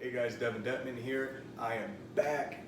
Hey guys, Devin Detman here. I am back.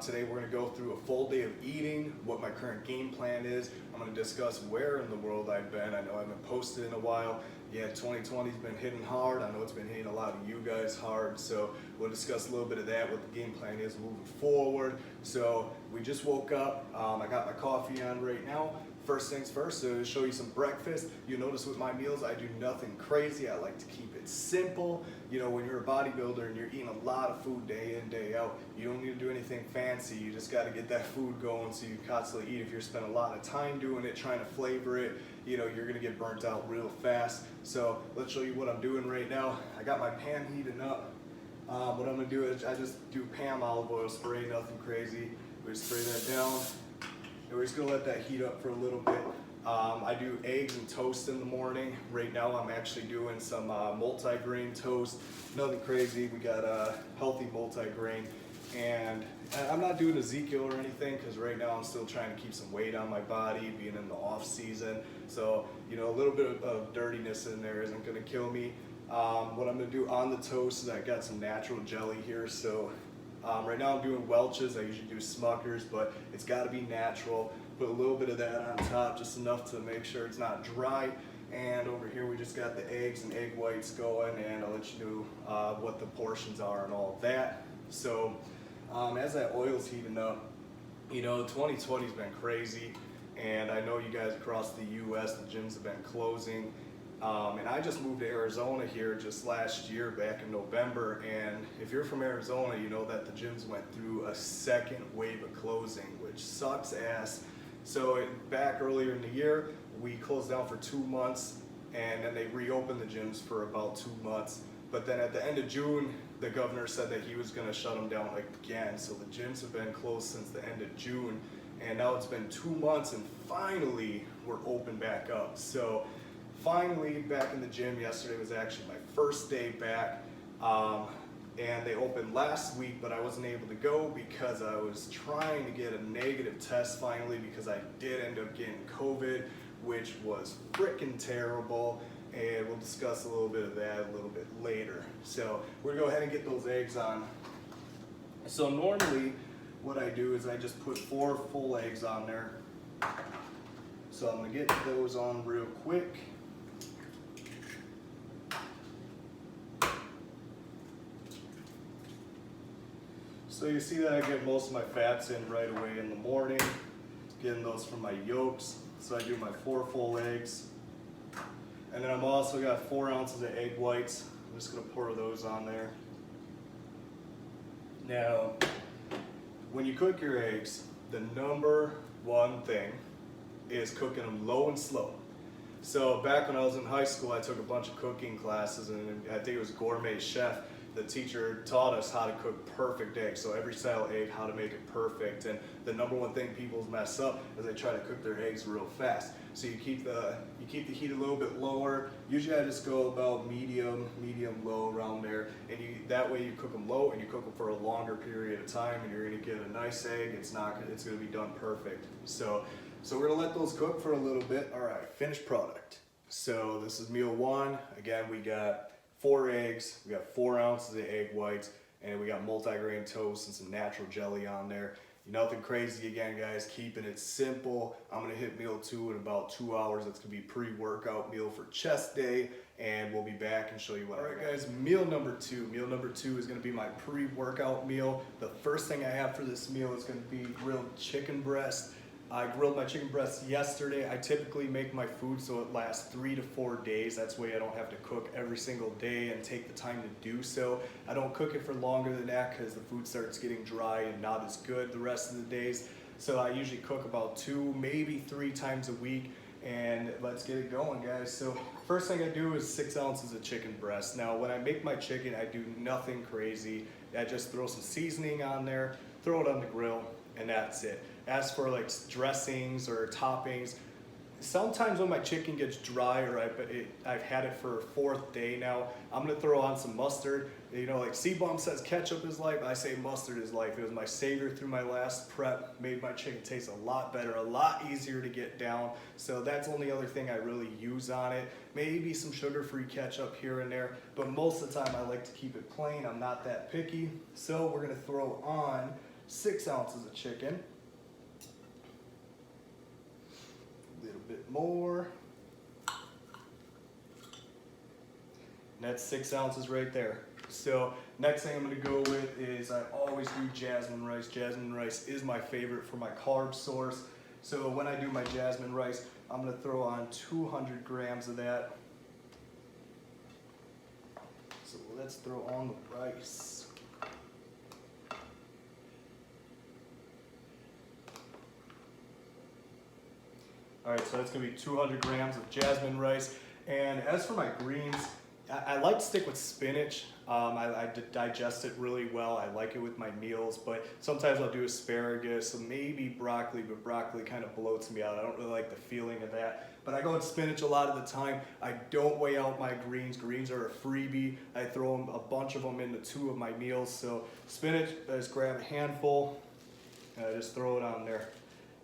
Today we're going to go through a full day of eating, what my current game plan is. I'm going to discuss where in the world I've been. I know I haven't posted in a while. Yeah, 2020's been hitting hard. I know it's been hitting a lot of you guys hard. So we'll discuss a little bit of that, what the game plan is moving forward. So we just woke up. I got my coffee on right now. First things first, to show you some breakfast. You notice with my meals, I do nothing crazy. I like to keep it simple. You know, when you're a bodybuilder and you're eating a lot of food day in, day out, you don't need to do anything fancy. You just got to get that food going so you constantly eat. If you're spending a lot of time doing it, trying to flavor it, you know, you're going to get burnt out real fast. So let's show you what I'm doing right now. I got my pan heating up. What I'm going to do is I just do Pam olive oil spray, nothing crazy. We just spray that down. And we're just gonna let that heat up for a little bit. I do eggs and toast in the morning. Right now I'm actually doing some multi-grain toast. Nothing crazy, we got a healthy multi-grain. And I'm not doing Ezekiel or anything because right now I'm still trying to keep some weight on my body, being in the off season. So, you know, a little bit of dirtiness in there isn't gonna kill me. What I'm gonna do on the toast is I got some natural jelly here. So right now I'm doing Welch's. I usually do Smucker's, but it's got to be natural. Put a little bit of that on top, just enough to make sure it's not dry. And over here we just got the eggs and egg whites going, and I'll let you know what the portions are and all of that. So as that oil's heating up, you know, 2020's been crazy, and I know you guys across the U.S., the gyms have been closing. And I just moved to Arizona here just last year, back in November, and if you're from Arizona, you know that the gyms went through a second wave of closing, which sucks ass. So back earlier in the year, we closed down for 2 months, and then they reopened the gyms for about 2 months. But then at the end of June, the governor said that he was gonna shut them down again. So the gyms have been closed since the end of June, and now it's been 2 months, and finally we're open back up. So finally back in the gym. Yesterday was actually my first day back, and they opened last week, but I wasn't able to go because I was trying to get a negative test finally, because I did end up getting COVID, which was freaking terrible, and we'll discuss a little bit of that a little bit later. So we're gonna go ahead and get those eggs on. So normally what I do is I just put 4 full eggs on there. So I'm gonna get those on real quick. So you see that I get most of my fats in right away in the morning, getting those from my yolks. So I do my 4 full eggs. And then I've also got 4 ounces of egg whites. I'm just gonna pour those on there. Now, when you cook your eggs, the number one thing is cooking them low and slow. So back when I was in high school, I took a bunch of cooking classes, and I think it was Gourmet Chef. The teacher taught us how to cook perfect eggs. So every style egg, how to make it perfect. And the number one thing people mess up is they try to cook their eggs real fast. So you keep the heat a little bit lower. Usually I just go about medium, low around there. And that way you cook them low and you cook them for a longer period of time, and you're gonna get a nice egg. It's gonna be done perfect. So we're gonna let those cook for a little bit. All right, finished product. So this is meal 1. Again, we got 4 eggs, we got 4 ounces of egg whites, and we got multi-grain toast and some natural jelly on there. Nothing crazy again, guys, keeping it simple. I'm gonna hit meal 2 in about 2 hours. That's gonna be pre-workout meal for chest day, and we'll be back and show you what I got. All right, guys, meal number 2. Meal number 2 is gonna be my pre-workout meal. The first thing I have for this meal is gonna be grilled chicken breast. I grilled my chicken breast yesterday. I typically make my food so it lasts 3 to 4 days. That's way I don't have to cook every single day and take the time to do so. I don't cook it for longer than that because the food starts getting dry and not as good the rest of the days. So I usually cook about 2, maybe 3 times a week, and let's get it going, guys. So first thing I do is 6 ounces of chicken breast. Now when I make my chicken, I do nothing crazy. I just throw some seasoning on there, throw it on the grill, and that's it. As for like dressings or toppings, sometimes when my chicken gets dry or I've had it for a fourth day now, I'm gonna throw on some mustard. You know, like C-Bomb says ketchup is life, I say mustard is life. It was my savior through my last prep, made my chicken taste a lot better, a lot easier to get down. So that's the only other thing I really use on it. Maybe some sugar-free ketchup here and there, but most of the time I like to keep it plain. I'm not that picky. So we're gonna throw on 6 ounces of chicken. A little bit more. And that's 6 ounces right there. So next thing I'm gonna go with is I always do jasmine rice. Jasmine rice is my favorite for my carb source. So when I do my jasmine rice, I'm gonna throw on 200 grams of that. So let's throw on the rice. All right, so that's gonna be 200 grams of jasmine rice. And as for my greens, I like to stick with spinach. I digest it really well. I like it with my meals, but sometimes I'll do asparagus, maybe broccoli, but broccoli kind of bloats me out. I don't really like the feeling of that. But I go with spinach a lot of the time. I don't weigh out my greens. Greens are a freebie. I throw a bunch of them into 2 of my meals. So spinach, I just grab a handful, and I just throw it on there.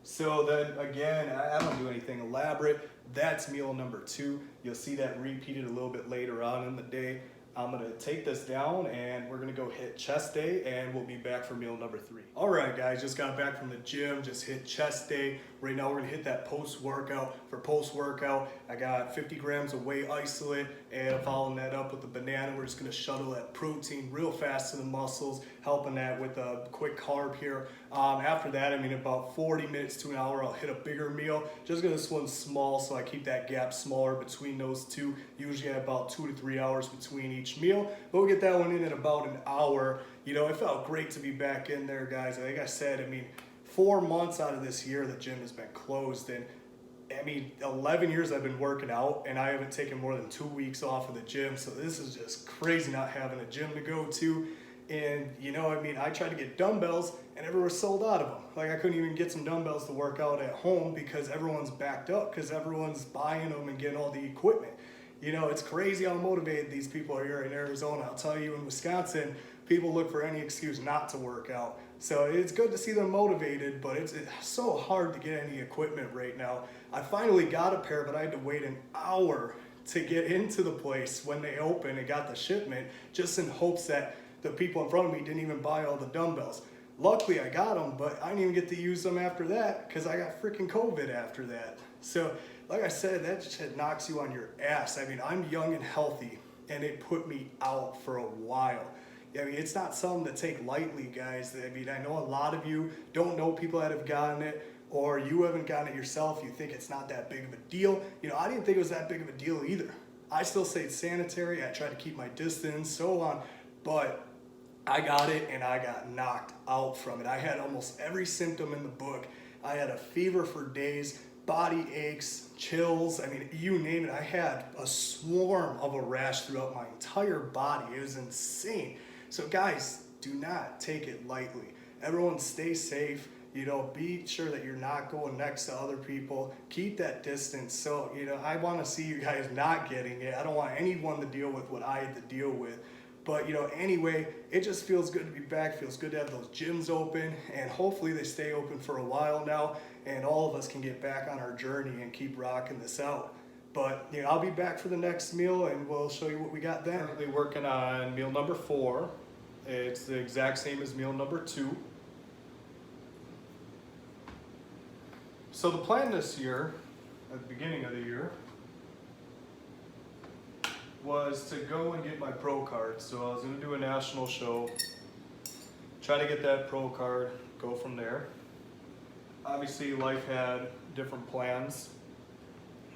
So then again, I don't do anything elaborate. That's meal number 2. You'll see that repeated a little bit later on in the day. I'm gonna take this down and we're gonna go hit chest day and we'll be back for meal number 3. All right guys, just got back from the gym, just hit chest day. Right now we're gonna hit that post-workout. For post-workout, I got 50 grams of whey isolate and I'm following that up with a banana. We're just gonna shuttle that protein real fast to the muscles, helping that with a quick carb here. After that, I mean about 40 minutes to an hour, I'll hit a bigger meal. Just because this one's small, so I keep that gap smaller between those 2. Usually about 2 to 3 hours between each meal, but we'll get that one in at about an hour. You know, it felt great to be back in there, guys. Like I said, I mean, 4 months out of this year, the gym has been closed, and I mean, 11 years I've been working out, and I haven't taken more than 2 weeks off of the gym, so this is just crazy not having a gym to go to. And you know, I mean, I tried to get dumbbells and everyone's sold out of them. Like I couldn't even get some dumbbells to work out at home because everyone's backed up because everyone's buying them and getting all the equipment. You know, it's crazy how motivated these people are here in Arizona. I'll tell you, in Wisconsin, people look for any excuse not to work out. So it's good to see them motivated, but it's so hard to get any equipment right now. I finally got a pair, but I had to wait an hour to get into the place when they opened and got the shipment, just in hopes that the people in front of me didn't even buy all the dumbbells. Luckily I got them, but I didn't even get to use them after that because I got freaking COVID after that. So like I said, that shit knocks you on your ass. I mean, I'm young and healthy and it put me out for a while. I mean, it's not something to take lightly, guys. I mean, I know a lot of you don't know people that have gotten it, or you haven't gotten it yourself. You think it's not that big of a deal. You know, I didn't think it was that big of a deal either. I still stayed sanitary. I tried to keep my distance, so on, but I got it and I got knocked out from it. I had almost every symptom in the book. I had a fever for days, body aches, chills, I mean, you name it. I had a swarm of a rash throughout my entire body. It was insane. So guys, do not take it lightly. Everyone stay safe. You know, be sure that you're not going next to other people. Keep that distance. So, you know, I want to see you guys not getting it. I don't want anyone to deal with what I had to deal with. But, you know, anyway, it just feels good to be back. Feels good to have those gyms open. And hopefully they stay open for a while now. And all of us can get back on our journey and keep rocking this out. But, you know, I'll be back for the next meal and we'll show you what we got then. Currently working on meal number 4. It's the exact same as meal number 2. So the plan this year, at the beginning of the year, was to go and get my pro card. So I was going to do a national show, try to get that pro card, go from there. Obviously life had different plans.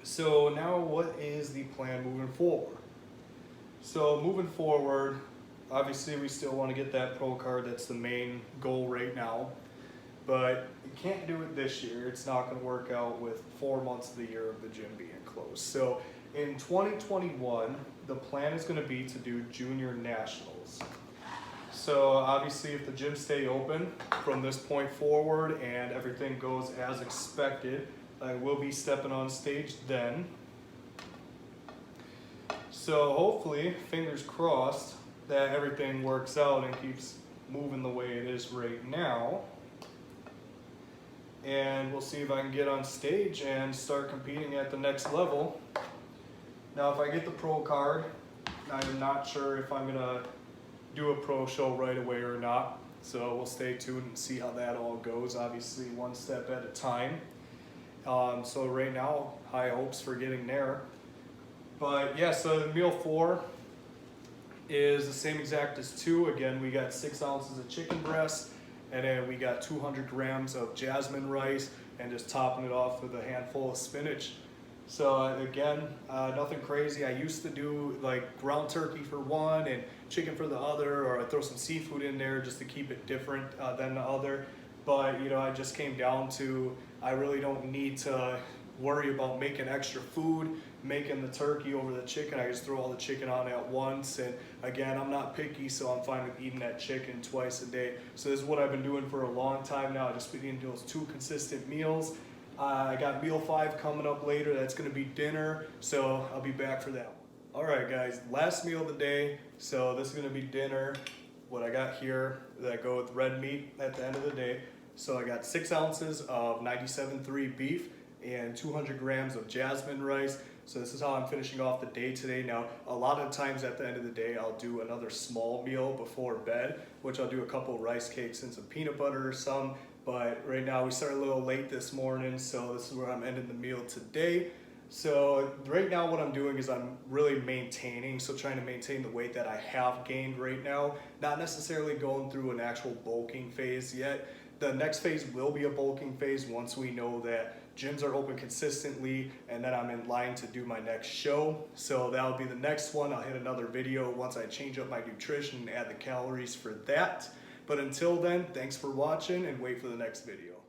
So now what is the plan moving forward? So moving forward, obviously we still want to get that pro card. That's the main goal right now. But you can't do it this year. It's not going to work out with 4 months of the year of the gym being closed. So in 2021, the plan is going to be to do junior nationals. So obviously if the gyms stay open from this point forward and everything goes as expected, I will be stepping on stage then. So hopefully, fingers crossed, that everything works out and keeps moving the way it is right now. And we'll see if I can get on stage and start competing at the next level. Now, if I get the pro card, I'm not sure if I'm gonna do a pro show right away or not. So we'll stay tuned and see how that all goes. Obviously, one step at a time. So right now, high hopes for getting there. But yeah, so meal 4 is the same exact as 2. Again, we got 6 ounces of chicken breast, and then we got 200 grams of jasmine rice, and just topping it off with a handful of spinach. So again, nothing crazy. I used to do like ground turkey for one and chicken for the other, or I throw some seafood in there just to keep it different than the other. But you know, I just came down to, I really don't need to worry about making extra food, making the turkey over the chicken. I just throw all the chicken on at once. And again, I'm not picky, so I'm fine with eating that chicken twice a day. So this is what I've been doing for a long time now. I just been eating those 2 consistent meals. I got meal 5 coming up later. That's gonna be dinner, so I'll be back for that one. All right, guys, last meal of the day. So this is gonna be dinner. What I got here, that I go with red meat at the end of the day. So I got 6 ounces of 97.3 beef and 200 grams of jasmine rice. So this is how I'm finishing off the day today. Now, a lot of times at the end of the day, I'll do another small meal before bed, which I'll do a couple rice cakes and some peanut butter or some. But right now we started a little late this morning, so this is where I'm ending the meal today. So right now what I'm doing is I'm really maintaining, so trying to maintain the weight that I have gained right now, not necessarily going through an actual bulking phase yet. The next phase will be a bulking phase once we know that gyms are open consistently and then I'm in line to do my next show. So that'll be the next one. I'll hit another video once I change up my nutrition and add the calories for that. But until then, thanks for watching and wait for the next video.